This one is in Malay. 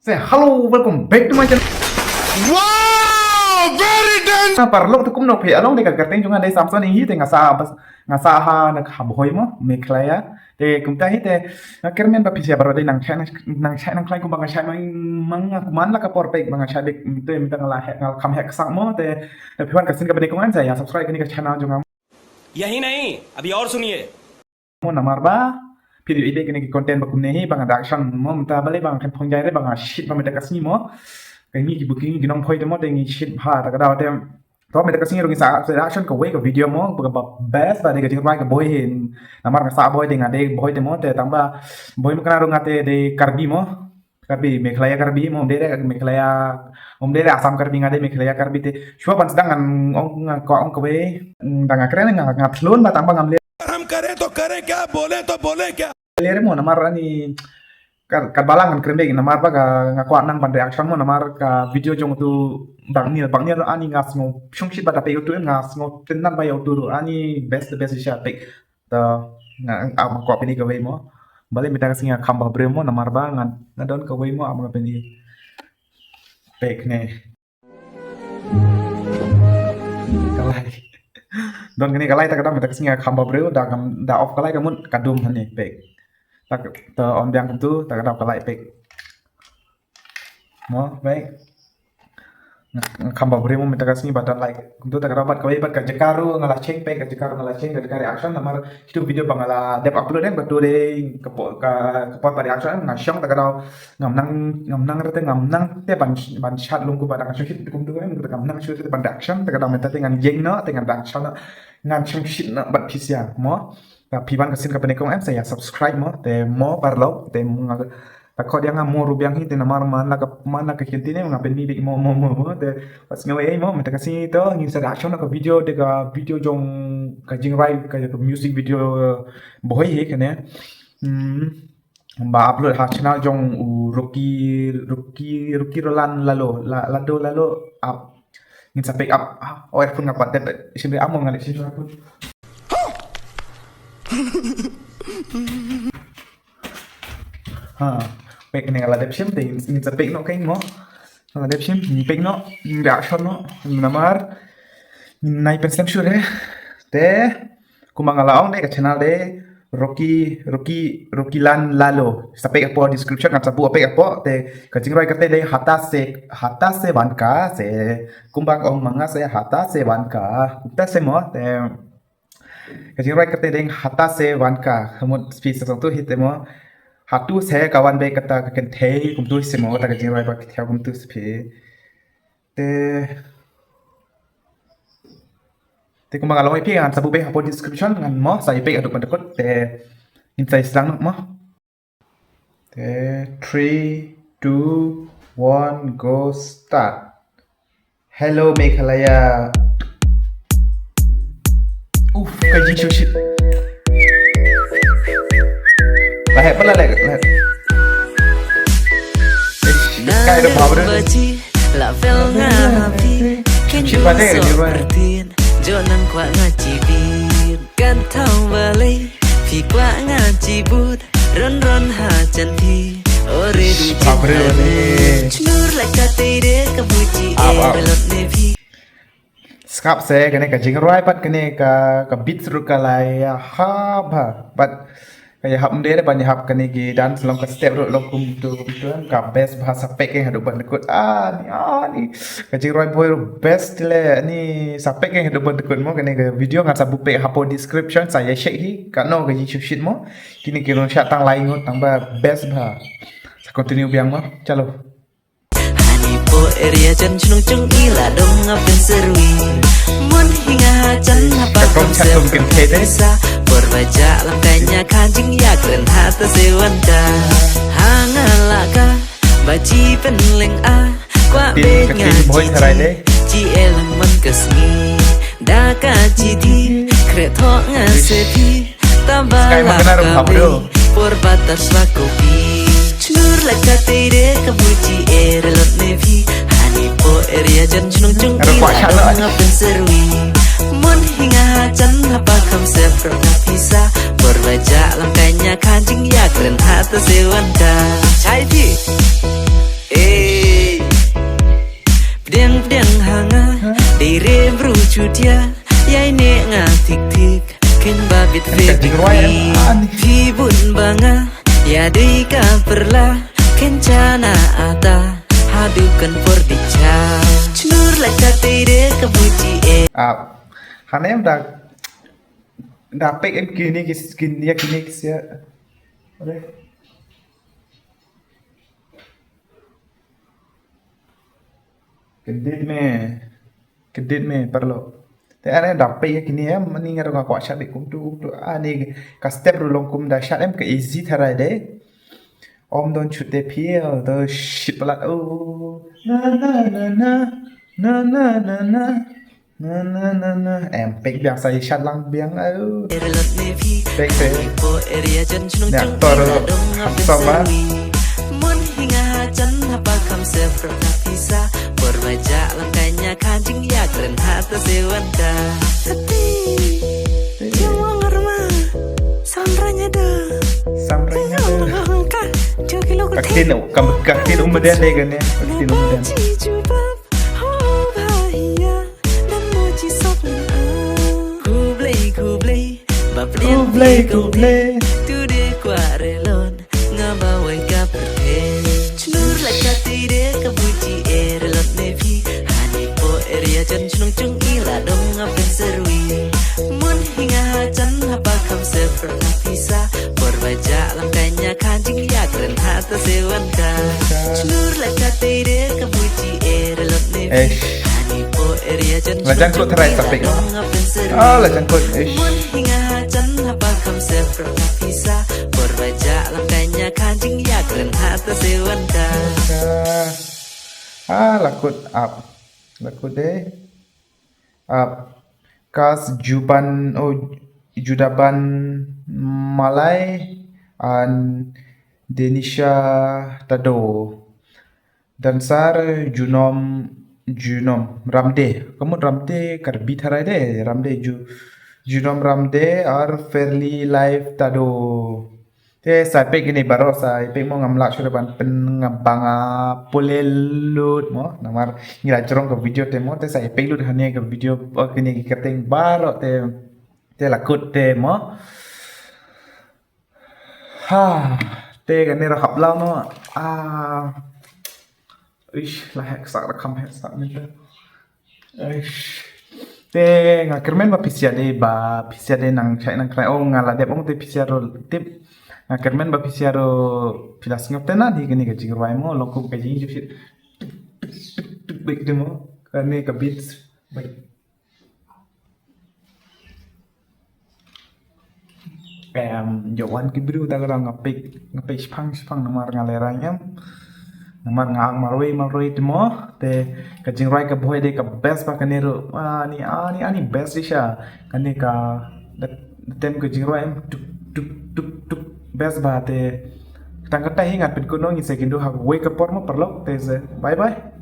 Say hello, welcome back to my channel. Wow, very dangerous. Na parlok tu kumno phe along de ka karteng chunga dei samson hi te ngasa ha na khabhoi mo meklaya te kumta hi te kermen ba phisia baro dei nang chai nang klai kum bang chai mang kuman la ka por pek bang chai dek te minta ngala he ngal kham hek sak mo te phiwan ka sin ka bani kungan sa ya subscribe kani ka channel junga यही नहीं अभी और सुनिए mo namar ba video ide kini konten ba kumne hi bang action mo minta bale bang kan phongjai re bang shit ba meta kasni mo cái như booking cái nông phơi thì mất đi shit ha ta cái đầu tem có mấy cái sinh rồi sao sẽ action cái way cái video mo cái best và đây cái chuyện cái boy hình nằm cái sao boy thì ngade boy thì mo thì tăng ba boy mà cái nào ngate de karbi mo karbi meklaya karbi mo dere meklaya dere asam karbi ngade meklaya karbi thì cuma pan sedang ông có ông cái way đang keren ngap luôn mà tăng ba ngam हम करें तो करें क्या, बोले तो बोले क्या. lihat mo namar ani kadbalangan keren deh namar ba ngakuat nang pan reaction mo namar ka video jong tu bang ni ani ngas ngo shungshit ba tape youtube ngas ngo tenan ba youtube ani best sha pe ta am ko pini ka mo bale mita ka singa khamba bremo namar ba ngan don ka mo am ka pini pek ne kalai don kini kalai ta ka mita ka singa khamba breo da off kalai ka mun kadum hani pek ta on biang tu ta ka kalai pek mo baik khamba bremo minta kasih button like untuk tak dapat kawai bat ka jekaru ngala ceng pe ka jekaru ngala ceng ka reaction namar itu video bangala dep upload yang betul deh ke pot reaction ngasong tak ada ngam nang rete ngam nang te ban chat lungku pada ngasong shit kum tu kan ngam nang shoot ban reaction tak ada minta dengan jeng no dengan reaction ngan shong shit no bat pisya mo piban kasin ka penekong em saya subscribe mo te mo parlo te takut dia ngamu rubiang hiti namar mana ke kinti ni ngapen ni mo de pas ngawe mo minta kasih to ngin sa action ka video jong ka jing rai ka music video boy he kene ba upload ha channel jong Rocky Roland lalo up ngin sa pick up phone ngapat de simbe amo ngalik si pun ha pek này là đẹp sim thì mình sẽ pek nó cái nó là đẹp sim mình pek nó reaction nó namar nai pensam sure te kumangala ong deh ke channel deh Rocky Lan Lalo sampai apa description kan sabu apa te kajing roi kate deh hata se banka se kumbang ong manga se hata se banka kita semua te kajing roi kate deh hata se banka kemudian speech sesuatu hitemo hatu saya kawan baik kata kaken teh kum tu semua kata kajing rai bak theo kum tu spe te kum bangalong ipi an sabu be hapo description ngan mo sai pe aduk pandekot te insai sedang mo te 3 2 1 go start. Hello Meghalaya. Kajing shit lahir pala lahir kayak ada power shit pada ya di luar Jonan kwa ngaji bin kan thau balai phi kwa ngaji but ron ha chanthi ore du chnur la ka tere ka buji e belot ne phi skap saya kene ka jingrai pat kene ka beat seru kalai ha ba but kayak hap mende banyak hap kene gi dan selong ka step lo kum tu ka best bahasa pek yang hadu bandekut ni kajing roi boy best le ni sapek yang hadu bandekut mo kene ke video ngan sabu pek hapo description saya share hi kano ka YouTube shit mo kini kiro shat tang lain ngot tang ba best ba sa continue biang mo chalo po area chan chnung chung ila dong ngapen serui mun hinga chan apa konsep desa berbaca langkahnya kanjing ya keren hata sewanta hangalaka baci penleng a kwa be ngaji ji elemen kesni daka jidi kreto ngasepi tambah por batas wakopi chnur laka tere kabuji erelot nevi hani po area jan chnung chung ila ngapen serui mun hinga chan apa konsep pisa berbaca langkahnya kanjing ya keren hata sewanta chai thi dia yai ne nga tik tik ken babit Kan ve kancing ruai, pi bun banga ya dei ka perla ken cana ata hadukan por dica chnur la katire kabuji Hana em dah pek em kini dia kini sia. Boleh. Kedit me perlu. Te ana dah pek ya kini em mani ngaro ka kwat shat kum tu ani ka step ru long kum da shat em ke easy tharai de. Om don chute pia the shit pelat na na na na na na na na na em pek biang sai shat lang biang erlot ne phi pek se po area jan chnung Nè, chung to rồi. ila dong Học apen xong á. serwi mun hinga jan haba kam se prana pisa por baja langkanya kanjing ya keren hata sewanta tapi cuma ngarma sandranya dah samranya ka joki lo kaktin umudan deh kan ya kaktin umudan kublai Tude kuarelon ngabawai ka perte chnur la katire kabuji erelot nevi hani po area jan chnung chung ila dong apen serwi mun hinga jan haba kam se pernah bisa por baja langkanya kanjing ya keren hata sewanta chnur la katire kabuji erelot nevi hani po area jan Lajang kut terai sapik. Lajang kut mun hinga jan haba kam se pernah bisa por baja langkanya kanjing ya keren hata sewanta lakut deh kas judaban Malay an Denisha Tado dan sar junom ramde kamu ramde karbi tharai de ramde junom ramde or fairly life tado te sai pe gini baro sai pe mo ngamla shuraban pen ngabanga polelut mo namar ngira jorong ke video te mo te sai pe lut hane ke video gini keteng baro te lakut te mo te gani ra hap lao no ish lah hek sak rakam hek sak minta ish te ngakermen ba pisia de nang chai nang krai ngala de te pisia ro tip ngakermen ba pisia ro pilas ngop te na di gani ga jingwai mo lokum ka jing jusit bik de mo kane ka beats baik jawan kibru ta gara ngapik spang namar ngaleranya namar ngang maroi temo te kajing rai ka boy de ka best pa kanero ani best disha kane ka tem kajing rai tuk best ba te tangkata hingat pin kuno ngi sekindo ha wake up mo perlo te bye bye